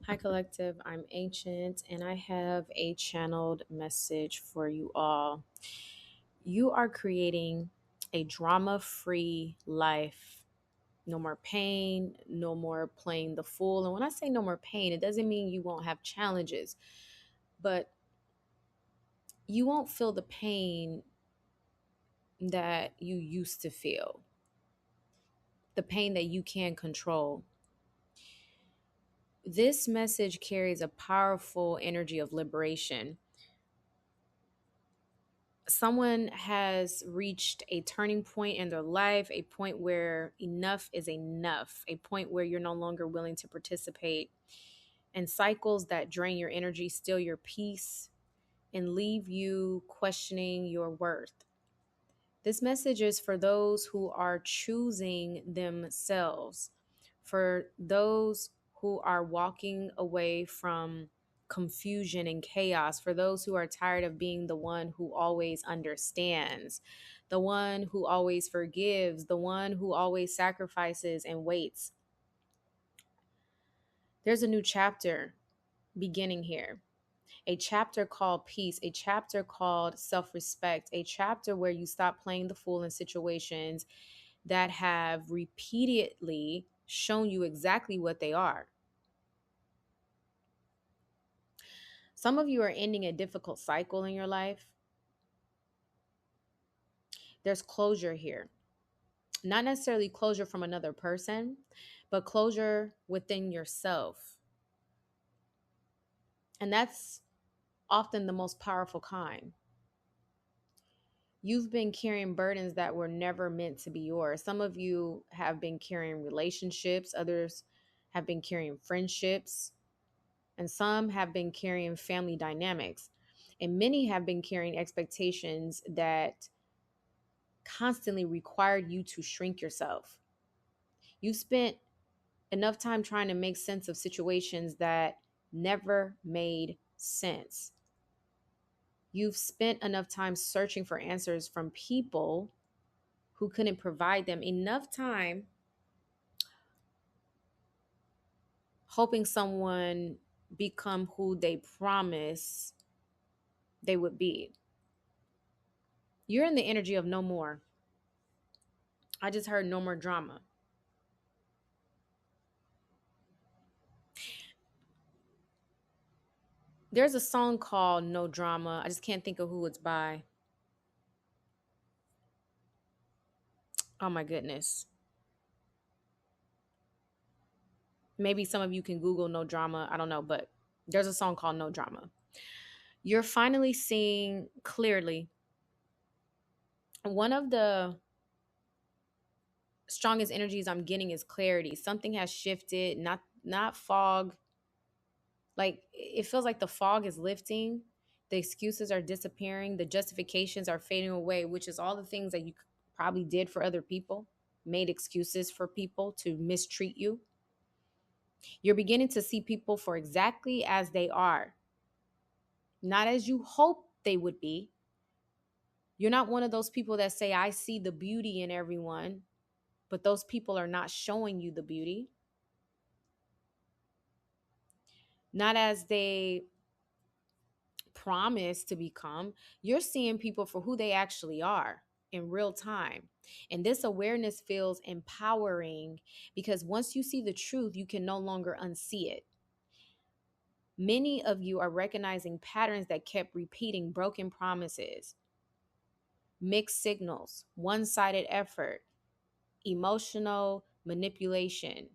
Hi, Collective. I'm Ancient, and I have a channeled message for you all. You are creating a drama free life. No more pain, no more playing the fool. And when I say no more pain, it doesn't mean you won't have challenges, but you won't feel the pain that you used to feel, the pain that you can control. This message carries a powerful energy of liberation. Someone has reached a turning point in their life, a point where enough is enough, a point where you're no longer willing to participate in cycles that drain your energy, steal your peace, and leave you questioning your worth. This message is for those who are choosing themselves, for those who are walking away from confusion and chaos, for those who are tired of being the one who always understands, the one who always forgives, the one who always sacrifices and waits. There's a new chapter beginning here. A chapter called peace, a chapter called self respect, a chapter where you stop playing the fool in situations that have repeatedly shown you exactly what they are. Some of you are ending a difficult cycle in your life. There's closure here. Not necessarily closure from another person, but closure within yourself. And that's often the most powerful kind. You've been carrying burdens that were never meant to be yours. Some of you have been carrying relationships, others have been carrying friendships, and some have been carrying family dynamics. And many have been carrying expectations that constantly required you to shrink yourself. You spent enough time trying to make sense of situations that never made sense. You've spent enough time searching for answers from people who couldn't provide them, enough time hoping someone become who they promise they would be. You're in the energy of no more. I just heard no more drama. There's a song called No Drama. I just can't think of who it's by. Oh my goodness. Maybe some of you can Google No Drama. I don't know, but there's a song called No Drama. You're finally seeing clearly. One of the strongest energies I'm getting is clarity. Something has shifted, not fog. Like it feels like the fog is lifting, the excuses are disappearing, the justifications are fading away, which is all the things that you probably did for other people, made excuses for people to mistreat you. You're beginning to see people for exactly as they are, not as you hope they would be. You're not one of those people that say, I see the beauty in everyone, but those people are not showing you the beauty, not as they promise to become. You're seeing people for who they actually are in real time. And this awareness feels empowering because once you see the truth, you can no longer unsee it. Many of you are recognizing patterns that kept repeating: broken promises, mixed signals, one sided effort, emotional manipulation,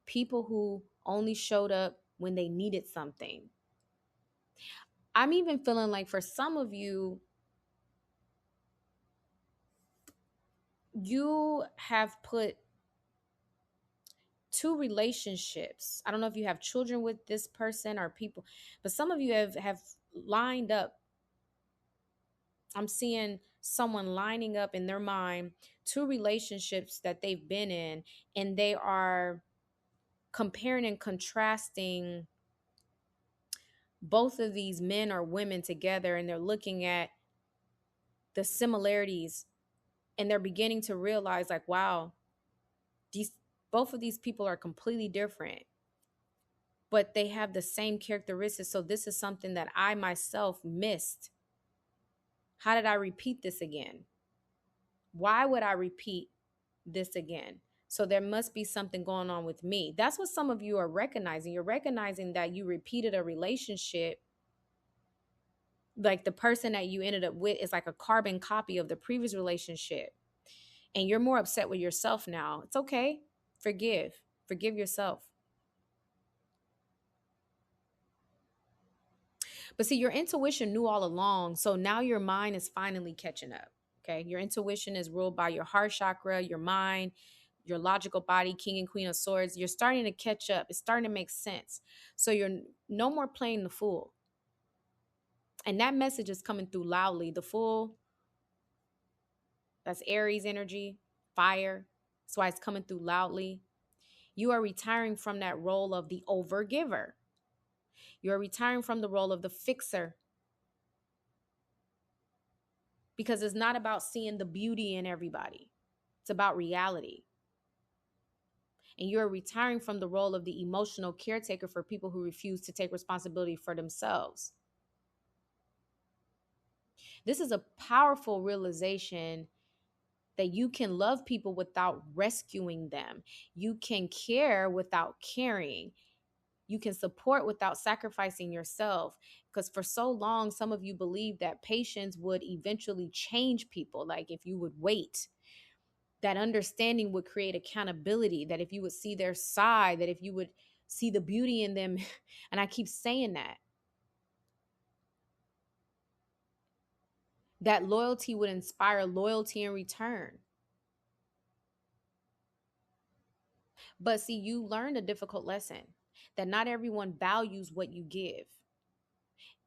people who only showed up when they needed something. I'm even feeling like for some of you, you have put two relationships. I don't know if you have children with this person or people, but some of you have lined up. I'm seeing someone lining up in their mind two relationships that they've been in, and they are comparing and contrasting both of these men or women together, and they're looking at the similarities, and they're beginning to realize like, wow, these both of these people are completely different. but they have the same characteristics. So this is something that I myself missed. How did I repeat this again? Why would I repeat this again? So there must be something going on with me. That's what some of you are recognizing. You're recognizing that you repeated a relationship, like the person that you ended up with is like a carbon copy of the previous relationship. And you're more upset with yourself now. It's okay. Forgive. Forgive yourself. But see, your intuition knew all along. So now your mind is finally catching up. Okay. Your intuition is ruled by your heart chakra, your mind, your logical body, king and queen of swords. You're starting to catch up. It's starting to make sense. So you're no more playing the fool. And that message is coming through loudly. The fool, that's Aries energy, fire. That's why it's coming through loudly. You are retiring from that role of the overgiver. You're retiring from the role of the fixer, because it's not about seeing the beauty in everybody. It's about reality. And you're retiring from the role of the emotional caretaker for people who refuse to take responsibility for themselves. This is a powerful realization that you can love people without rescuing them. You can care without caring. You can support without sacrificing yourself. Because for so long, some of you believe that patience would eventually change people. Like if you would wait, that understanding would create accountability, that if you would see their side, that if you would see the beauty in them. And I keep saying that loyalty would inspire loyalty in return. But see, you learned a difficult lesson, that not everyone values what you give.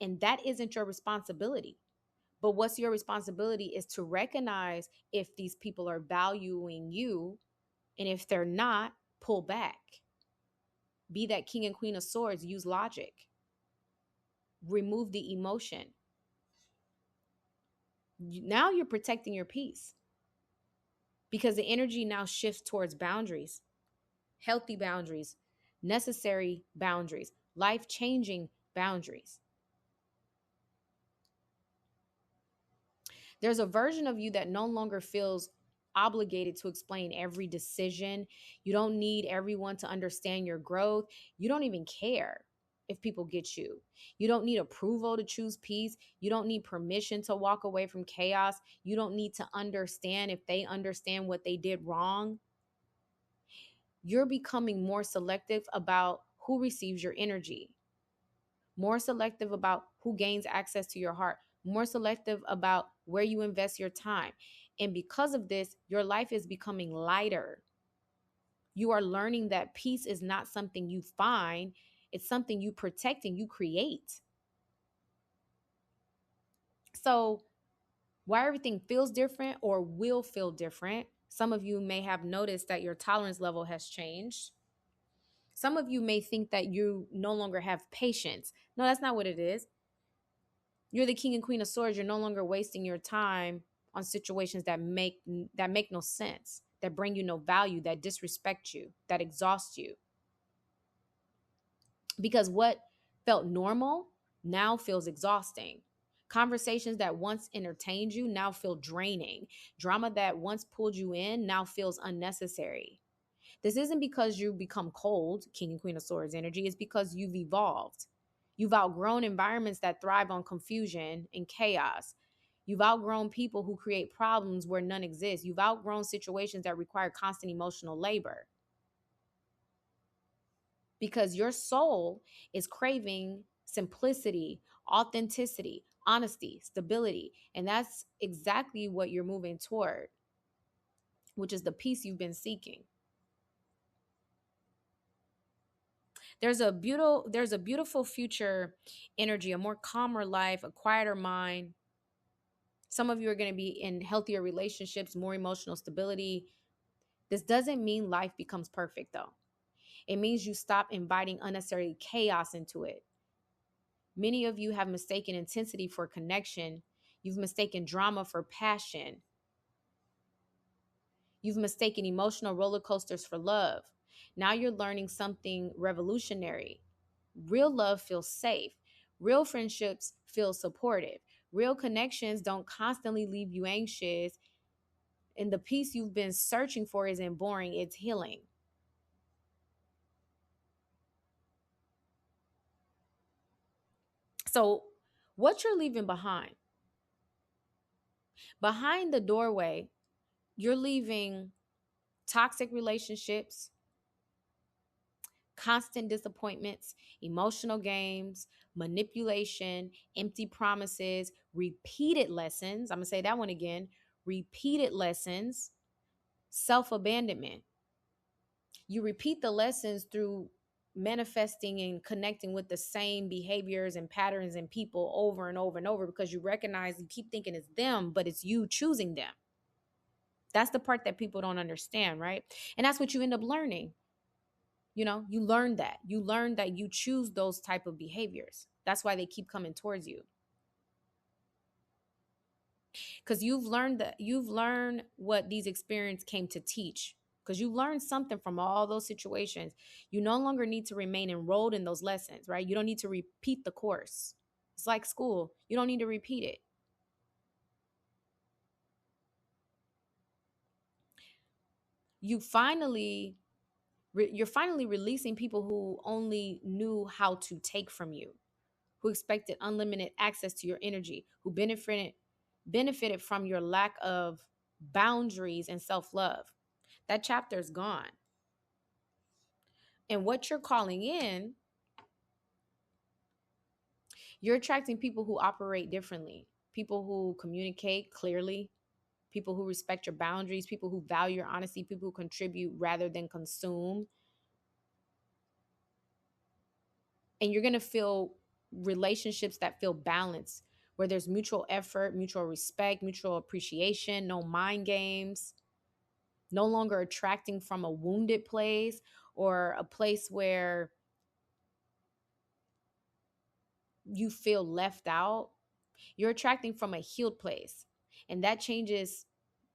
And that isn't your responsibility. But what's your responsibility is to recognize if these people are valuing you. And if they're not, pull back. Be that king and queen of swords. Use logic. Remove the emotion. Now you're protecting your peace, because the energy now shifts towards boundaries, healthy boundaries, necessary boundaries, life-changing boundaries. There's a version of you that no longer feels obligated to explain every decision. You don't need everyone to understand your growth. You don't even care if people get you. You don't need approval to choose peace. You don't need permission to walk away from chaos. You don't need to understand if they understand what they did wrong. You're becoming more selective about who receives your energy, more selective about who gains access to your heart, more selective about where you invest your time. And because of this, your life is becoming lighter. You are learning that peace is not something you find, it's something you protect and you create. So, why everything feels different or will feel different, some of you may have noticed that your tolerance level has changed. Some of you may think that you no longer have patience. No, that's not what it is. You're the king and queen of swords. You're no longer wasting your time on situations that make no sense, that bring you no value, that disrespect you, that exhaust you. Because what felt normal now feels exhausting. Conversations that once entertained you now feel draining. Drama that once pulled you in now feels unnecessary. This isn't because you become cold, king and queen of swords energy. It's because you've evolved. You've outgrown environments that thrive on confusion and chaos. You've outgrown people who create problems where none exist. You've outgrown situations that require constant emotional labor, because your soul is craving simplicity, authenticity, honesty, stability. And that's exactly what you're moving toward, which is the peace you've been seeking. There's a beautiful future energy, a more calmer life, a quieter mind. Some of you are going to be in healthier relationships, more emotional stability. This doesn't mean life becomes perfect, though. It means you stop inviting unnecessary chaos into it. Many of you have mistaken intensity for connection. You've mistaken drama for passion. You've mistaken emotional roller coasters for love. Now you're learning something revolutionary. Real love feels safe. Real friendships feel supportive. Real connections don't constantly leave you anxious. And the peace you've been searching for isn't boring, it's healing. So, what you're leaving behind the doorway, you're leaving toxic relationships, constant disappointments, emotional games, manipulation, empty promises, repeated lessons. I'm going to say that one again, repeated lessons, self abandonment. You repeat the lessons through manifesting and connecting with the same behaviors and patterns and people over and over and over because you recognize you keep thinking it's them, but it's you choosing them. That's the part that people don't understand, right? And that's what you end up learning. You learn that you choose those type of behaviors. That's why they keep coming towards you, because you've learned what these experiences came to teach, because you learned something from all those situations. You no longer need to remain enrolled in those lessons, right? You don't need to repeat the course. It's like school. You don't need to repeat it. you finally you're finally releasing people who only knew how to take from you, who expected unlimited access to your energy, who benefited from your lack of boundaries and self-love. That chapter is gone. And what you're calling in, you're attracting people who operate differently, people who communicate clearly, people who respect your boundaries, people who value your honesty, people who contribute rather than consume. And you're going to feel relationships that feel balanced, where there's mutual effort, mutual respect, mutual appreciation, no mind games, no longer attracting from a wounded place or a place where you feel left out. You're attracting from a healed place. And that changes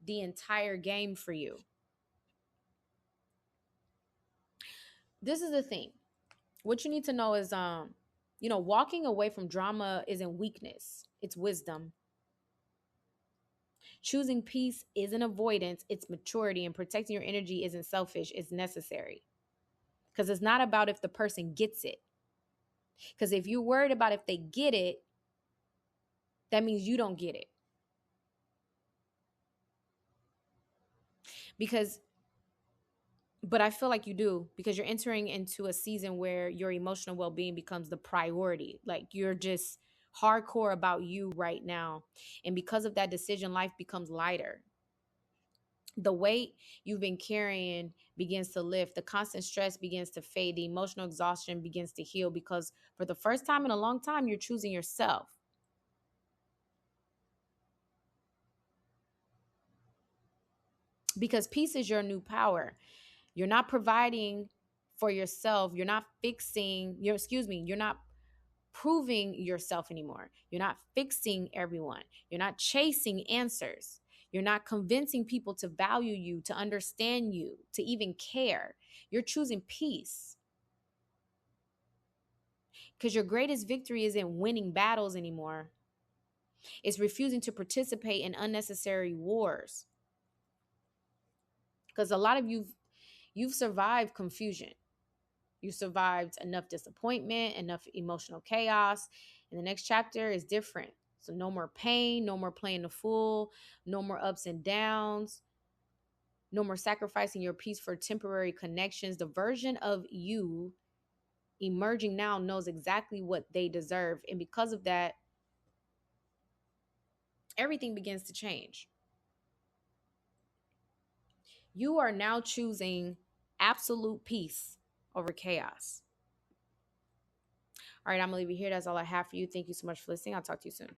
the entire game for you. This is the thing. What you need to know is walking away from drama isn't weakness, it's wisdom. Choosing peace isn't avoidance, it's maturity. And protecting your energy isn't selfish, it's necessary. Because it's not about if the person gets it. Because if you're worried about if they get it, that means you don't get it. Because, but I feel like you do, because you're entering into a season where your emotional well being becomes the priority. Like you're just hardcore about you right now. And because of that decision, life becomes lighter. The weight you've been carrying begins to lift, the constant stress begins to fade, the emotional exhaustion begins to heal, because for the first time in a long time you're choosing yourself. Because peace is your new power. You're not providing for yourself, you're not fixing your excuse me you're not proving yourself anymore. You're not fixing everyone. You're not chasing answers. You're not convincing people to value you, to understand you, to even care. You're choosing peace. Because your greatest victory isn't winning battles anymore. It's refusing to participate in unnecessary wars. Because a lot of you've survived confusion. You survived enough disappointment, enough emotional chaos. And the next chapter is different. So no more pain, no more playing the fool, no more ups and downs, no more sacrificing your peace for temporary connections. The version of you emerging now knows exactly what they deserve. And because of that, everything begins to change. You are now choosing absolute peace over chaos. All right, I'm gonna leave you here. That's all I have for you. Thank you so much for listening. I'll talk to you soon.